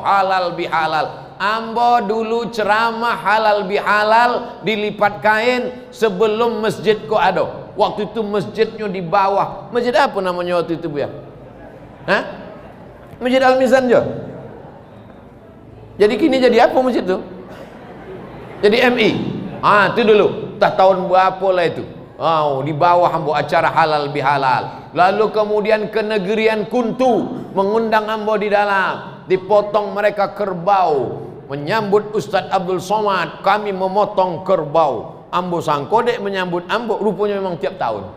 halal bihalal. Ambo dulu ceramah halal bihalal dilipat kain sebelum masjid kok ada. Waktu itu masjidnya di bawah. Masjid apa namanya waktu itu, Bu ya? Hah? Masjid Al-Mizan je. Jadi kini jadi apa masjid itu? Jadi MI. Itu dulu. Tak tahun berapa lah itu. Di bawah ambo acara halal bihalal. Lalu kemudian ke negerian Kuntu mengundang ambo di dalam. Dipotong mereka kerbau. Menyambut Ustadz Abdul Somad. Kami memotong kerbau. Ambo sangkodek menyambut ambo. Rupanya memang tiap tahun.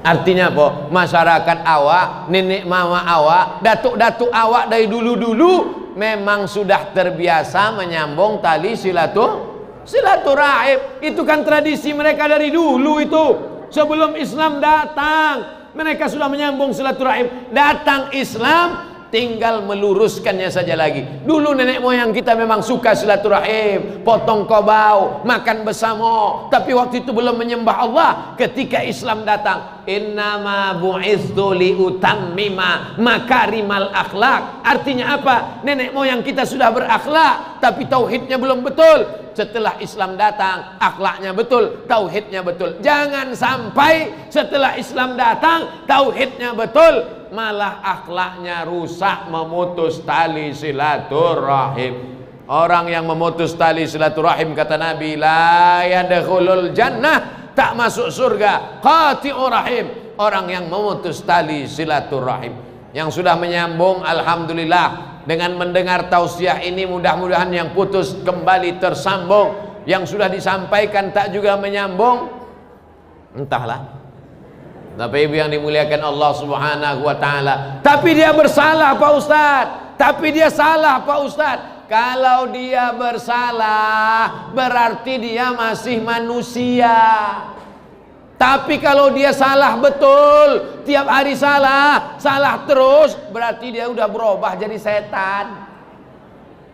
Artinya apa? Masyarakat awak, nenek mama awak, datuk-datuk awak dari dulu-dulu memang sudah terbiasa menyambung tali silaturahim. Itu kan tradisi mereka dari dulu itu. Sebelum Islam datang, Mereka sudah menyambung silaturahim. Datang Islam, tinggal meluruskannya saja lagi. Dulu nenek moyang kita memang suka silaturahim, potong kobau, makan bersama. Tapi waktu itu belum menyembah Allah. Ketika Islam datang, innama bu'itsu liutammima makarimal akhlak. Artinya apa? Nenek moyang kita sudah berakhlak, tapi tauhidnya belum betul. Setelah Islam datang, akhlaknya betul, tauhidnya betul. Jangan sampai setelah Islam datang, tauhidnya betul, malah akhlaknya rusak, memutus tali silaturahim. Orang yang memutus tali silaturahim, kata Nabi, la yadkhulul jannah, tak masuk surga. Qati'ur rahim, orang yang memutus tali silaturahim. Yang sudah menyambung, alhamdulillah. Dengan mendengar tausiah ini, mudah-mudahan yang putus kembali tersambung. Yang sudah disampaikan tak juga menyambung, entahlah. Tapi ibu yang dimuliakan Allah Subhanahu wa ta'ala, tapi dia bersalah Pak Ustadz, tapi dia salah Pak Ustadz. Kalau dia bersalah, berarti dia masih manusia. Tapi kalau dia salah betul, tiap hari salah terus, berarti dia udah berubah jadi setan.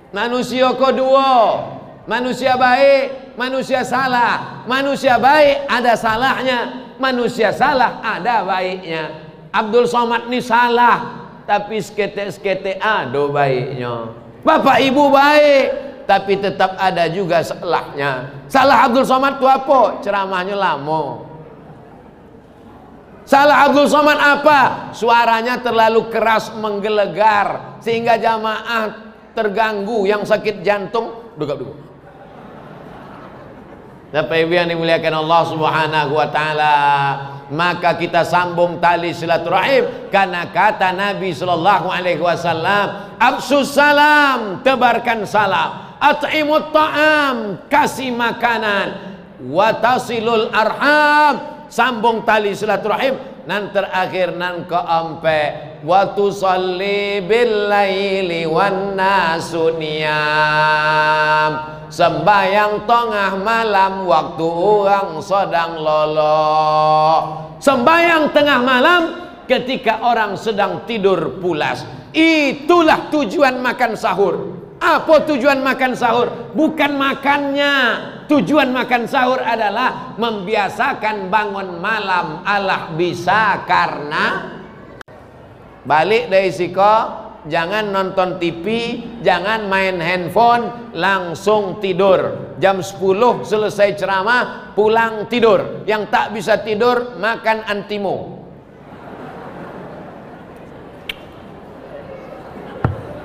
Manusia kedua, manusia baik, manusia salah. Manusia baik ada salahnya, manusia salah ada baiknya. Abdul Somad ini salah, tapi sekete-sekete ada baiknya. Bapak ibu baik, tapi tetap ada juga salahnya. Salah Abdul Somad itu apa? Ceramahnya lama. Salah Abdul Somad apa? Suaranya terlalu keras menggelegar sehingga jamaah terganggu, yang sakit jantung duduk. Bapak ibu yang dimuliakan Allah Subhanahu wa ta'ala, maka kita sambung tali silaturahim karena kata Nabi sallallahu alaihi wasallam, afsus salam, tebarkan salam, at'imut ta'am, kasih makanan, wa tasilul arham, sambung tali silaturahim, nan terakhir nan keempat, wa tusalli bil laili wan nasu niyam, sembahyang tengah malam waktu orang sedang lolo. Sembahyang tengah malam ketika orang sedang tidur pulas. Itulah tujuan makan sahur. Apa tujuan makan sahur? Bukan makannya. Tujuan makan sahur adalah membiasakan bangun malam. Allah bisa karena balik dari siko, jangan nonton TV, jangan main handphone, langsung tidur. Jam 10 selesai ceramah, pulang tidur. Yang tak bisa tidur, makan antimo.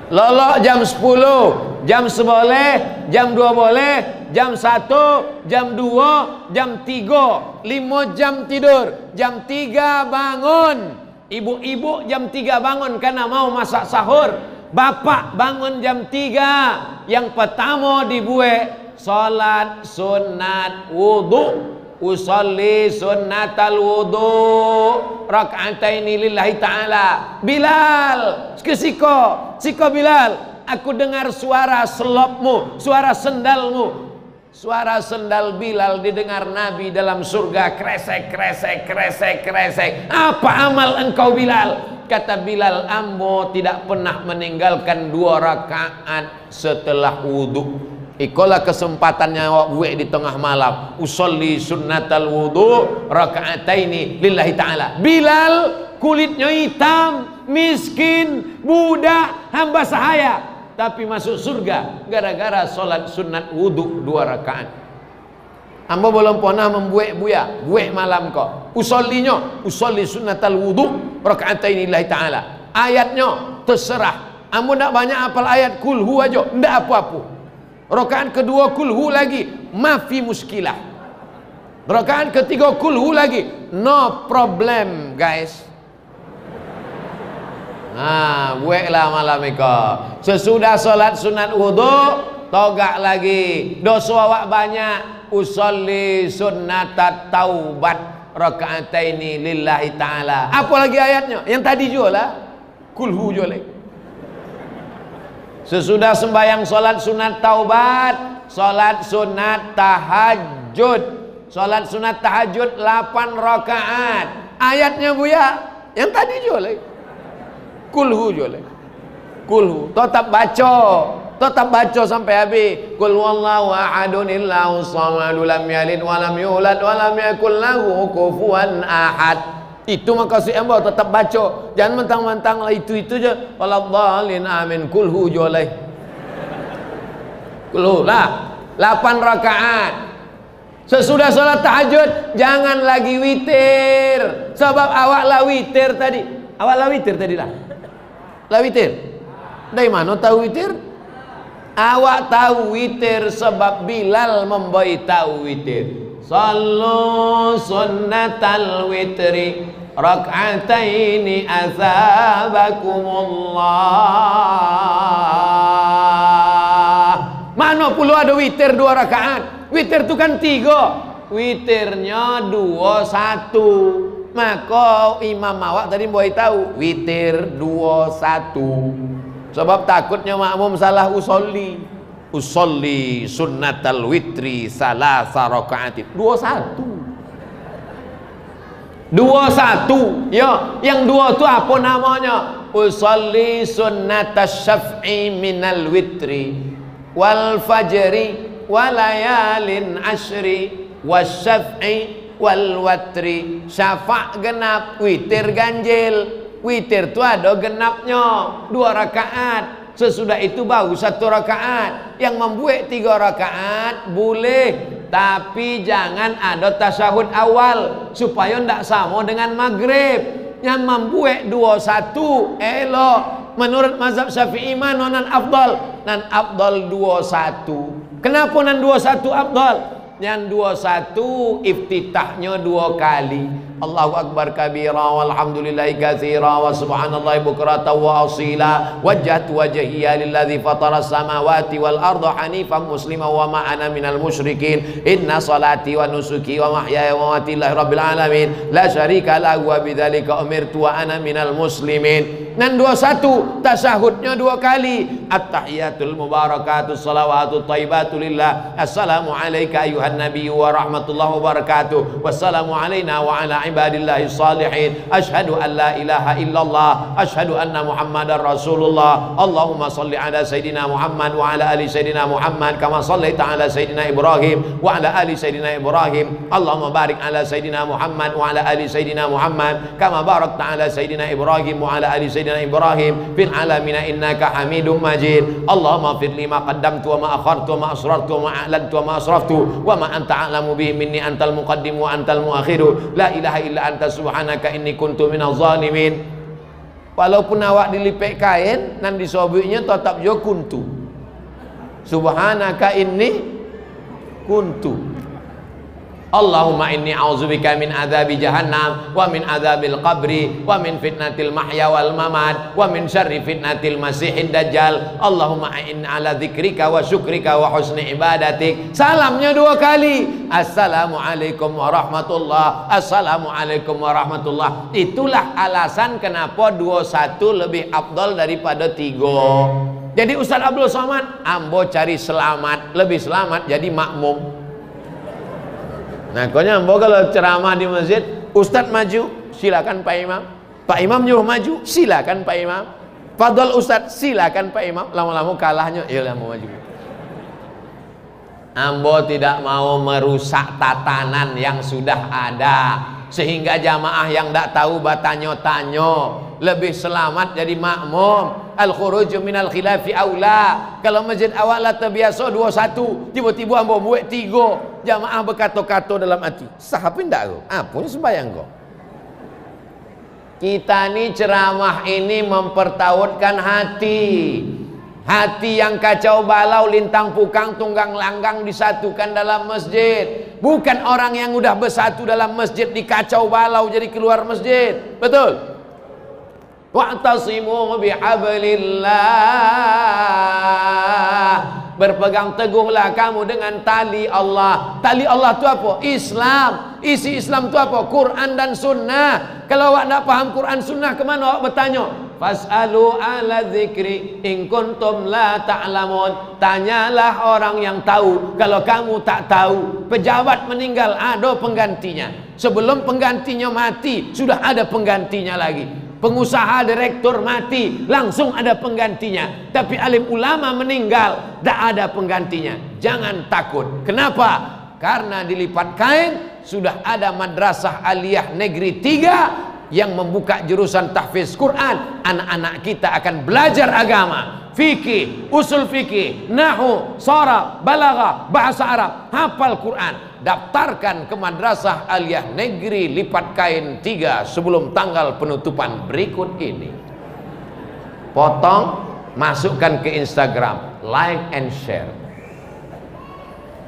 Lolok jam 10, jam 11, jam 2 boleh, jam 1, jam 2, jam 3, 5 jam tidur, jam 3 bangun. Ibu-ibu jam 3 bangun karena mau masak sahur. Bapak bangun jam 3. Yang pertama dibuat salat sunat wudu. Usolli sunnatal wudu raka'ataini lillahi ta'ala. Bilal, siko Bilal, aku dengar suara selopmu, suara sendalmu. Suara sendal Bilal didengar Nabi dalam surga, kresek kresek kresek kresek. Apa amal engkau Bilal? Kata Bilal, ambo tidak pernah meninggalkan 2 rakaat setelah wudu. Ikolah kesempatannya awak buat di tengah malam. Usolli sunnatal wudu raka'ataini lillahi ta'ala. Bilal kulitnya hitam, miskin, budak, hamba sahaya, tapi masuk surga gara-gara solat sunat wudu 2 rakaat. Amba belum pernah membuat buat malam kok. Usolli sunnatal wudu raka'ataini lillahi ta'ala. Ayatnya terserah. Amba tak banyak hafal ayat kulhu aja, ndak apa-apa. Rakaat kedua kulhu lagi, mafi muskilah. Rakaat ketiga kulhu lagi, no problem guys. Buatlah malam itu. Sesudah solat sunat wudu, togak lagi. Dosa awak banyak. Usolli sunnatat taubat raka'ataini lillahi ta'ala. Apa lagi ayatnya? Yang tadi juga lah, kulhu juga lagi. Sesudah sembahyang solat sunat taubat, solat sunat tahajud. Solat sunat tahajud 8 rakaat. Ayatnya Buya yang tadi juga lagi. Kulhu juga lagi. Kulhu. Tetap baca sampai habis. Qul huwallahu ahadun Allahu samad lam yalid wa lam yulad wa lam yakul lahu kufuwan ahad. Itu maksud hamba tetap baca. Jangan mentang-mentang lah itu je. Waladhdallin amin. Kulhu joleh. Kulhu lah. 8 rakaat. Sesudah sholat tahajud jangan lagi witir. Sebab awak lah witir tadi. Awak lah witir tadi lah. Lah witir. Dari mana tahu witir? Awak tahu witir sebab Bilal memberitahu witir. Sallu sunnatal witri rak'ataini azabakumullah. Mana pula ada witir 2 rakaat? Witir itu kan 3. Witirnya 2-1. Maka imam awak tadi beritahu witir 2-1. Sebab takutnya makmum salah usolli sunnatal witri salasa raka'atin 2-1 ya. Yang 2 itu apa namanya? Usolli sunnatas syaf'i minal witri wal fajri walayalin ashri wasyaf'i wal watri. Syafa' genap, witir ganjil. Witir itu ada genapnya 2 rakaat. Sesudah itu baru 1 rakaat. Yang membuat 3 rakaat boleh, tapi jangan ada tasyahud awal supaya tidak sama dengan maghrib. Yang membuat 2-1 elok. Menurut mazhab Syafi'i mana nan afdal? Nan afdal 2-1. Kenapa nan 2-1 afdal? Yang 2-1 iftitahnya 2 kali. Allahu akbar kabira walhamdulillahi katsira wa subhanallahi bukratan wa asila. Wajjahtu wajhiya lilladzi fatara samawati wal arda hanifan musliman wa ma ana minal musyrikin. Inna salati wa nusuki wa mahyaya wa mamati lillahi rabbil alamin la syarika lahu wa bidzalika umirtu wa ana minal muslimin. Dan 2-1 tasyahudnya 2 kali. At-tahiyatul mubarakatus salawatut thayyibatu lillah. Assalamu alayka ayuhan nabiyyu wa rahmatullahi wa barakatuh. Wassalamu alayna wa ala ibadillahi salihin. Ashhadu an la ilaha illallah. Ashhadu anna muhammadar rasulullah. Allahumma salli ala sayyidina Muhammad wa ala ali sayyidina Muhammad kama sallaita ala sayyidina Ibrahim wa ala ali sayyidina Ibrahim. Allahumma barik ala sayyidina Muhammad wa ala ali sayyidina Muhammad kama barakta ala sayyidina Ibrahim wa ala ali sayyidina Ibrahim fil alamin innaka Hamidum Majid. Allahumma fir lima qaddamtu wa ma akhartu wa ma asrartu wa ma a'lantu wa ma asraftu wa ma anta a'lamu bihi minni antal muqaddim wa antal muakhiru. La ilaha illa anta subhanaka inni kuntu minaz zalimin. Walaupun awak dilipek kain nan disobiknya tetap jo kuntu. Subhanaka inni kuntu. Allahumma inni a'udzubika min adzabi jahannam wa min adzabil qabri wa min fitnatil mahya wal mamat wa min syarri fitnatil masihid dajjal. Allahumma a'in ala dzikrika wa syukrika wa husni ibadatik. Salamnya 2 kali. Assalamualaikum warahmatullah. Assalamualaikum warahmatullah. Itulah alasan kenapa 2-1 lebih afdal daripada 3. Jadi Ustaz Abdul Somad, ambo cari selamat, lebih selamat jadi makmum. Nah, pokoknya ambo kalau ceramah di masjid, Ustadz maju, silakan Pak Imam. Pak Imam nyuruh maju, silakan Pak Imam. Fadol Ustadz, silakan Pak Imam. Lama-lama kalahnya, ya mau maju. Ambo tidak mau merusak tatanan yang sudah ada, sehingga jamaah yang tidak tahu batanyo-tanyo lebih selamat jadi makmum. Al-khuruju minal khilafi aula. Kalau masjid awak lah terbiasa 2-1, tiba-tiba ambo buat 3, jamaah berkato-kato dalam hati, sah apa ndak kau? Apa sembahyang kau? Kita ni ceramah ini mempertautkan hati. Hati yang kacau balau, lintang pukang, tunggang langgang disatukan dalam masjid. Bukan orang yang udah bersatu dalam masjid dikacau balau jadi keluar masjid. Betul? Wa'tasimu bihablillah. Berpegang teguhlah kamu dengan tali Allah. Tali Allah itu apa? Islam. Isi Islam itu apa? Quran dan Sunnah. Kalau awak tak paham Quran Sunnah, kemana awak bertanya? Fas'alu ala dzikri in kuntum la ta'lamun. Tanyalah orang yang tahu kalau kamu tak tahu. Pejabat meninggal, ada penggantinya. Sebelum penggantinya mati, sudah ada penggantinya lagi. Pengusaha direktur mati, langsung ada penggantinya. Tapi alim ulama meninggal, tak ada penggantinya. Jangan takut. Kenapa? Karena dilipat kain sudah ada madrasah aliyah negeri 3 yang membuka jurusan tahfiz Quran. Anak-anak kita akan belajar agama, fikih, usul fikih, nahwu, sharaf, balaghah, bahasa Arab, hafal Quran. Daftarkan ke madrasah aliyah negeri lipat kain 3 sebelum tanggal penutupan berikut ini. Potong, masukkan ke Instagram, like and share.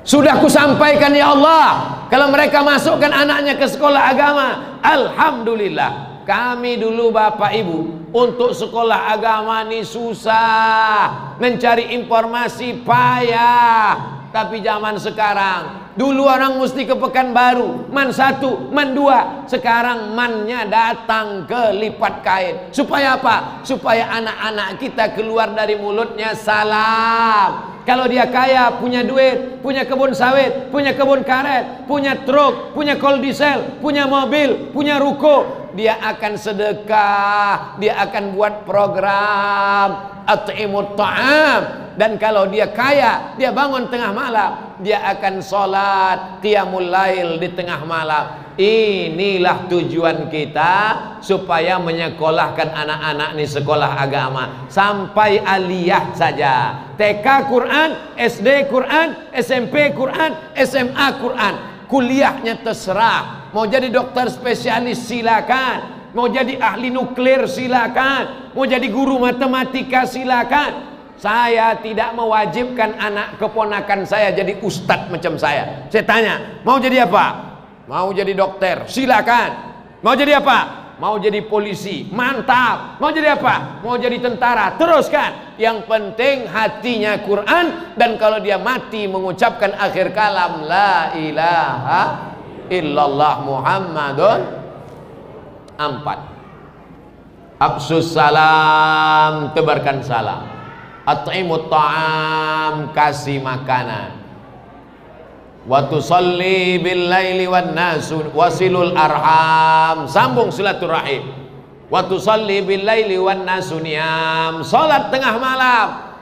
Sudah kusampaikan ya Allah, kalau mereka masukkan anaknya ke sekolah agama, alhamdulillah. Kami dulu Bapak Ibu untuk sekolah agama ini susah, mencari informasi payah. Tapi zaman sekarang, dulu orang mesti ke Pekanbaru, man 1, man 2. Sekarang mannya datang ke lipat kain. Supaya apa? Supaya anak-anak kita keluar dari mulutnya salam. Kalau dia kaya, punya duit, punya kebun sawit, punya kebun karet, punya truk, punya kol diesel, punya mobil, punya ruko, dia akan sedekah, dia akan buat program at'imut ta'am. Dan kalau dia kaya, dia bangun tengah malam, dia akan sholat qiyamul lail di tengah malam. Inilah tujuan kita, supaya menyekolahkan anak-anak ini sekolah agama sampai aliyah saja. TK Quran, SD Quran, SMP Quran, SMA Quran. Kuliahnya terserah. Mau jadi dokter spesialis silakan, mau jadi ahli nuklir silakan, mau jadi guru matematika silakan. Saya tidak mewajibkan anak keponakan saya jadi ustadz macam saya. Saya tanya, mau jadi apa? Mau jadi dokter, silakan. Mau jadi apa? Mau jadi polisi, mantap. Mau jadi apa? Mau jadi tentara, teruskan. Yang penting hatinya Quran. Dan kalau dia mati mengucapkan akhir kalam la ilaha illallah Muhammadun. 4. Absus salam, tebarkan salam. At'imut ta'am, kasih makanan. Wa tusalli bil laili wan nasu wasilul arham, sambung silaturahim. Wa tusalli bil laili wan nasu niyam, salat tengah malam.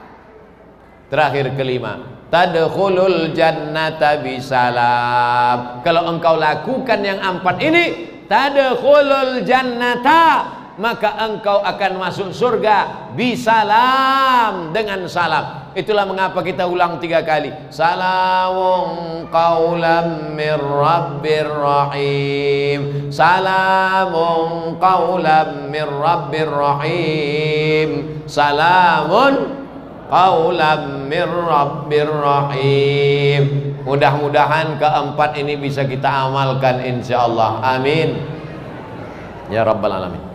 Terakhir kelima, tadkhulul jannata bisalam. Kalau engkau lakukan yang 4 ini, tadkhulul jannata, maka engkau akan masuk surga bisalam, dengan salam. Itulah mengapa kita ulang 3 kali. Salamun qaulam mir rabbir rahim. Salamun qaulam mir rabbir rahim. Salamun qaulam mir rabbir rahim. Mudah-mudahan keempat ini bisa kita amalkan insyaallah. Amin ya rabbal alamin.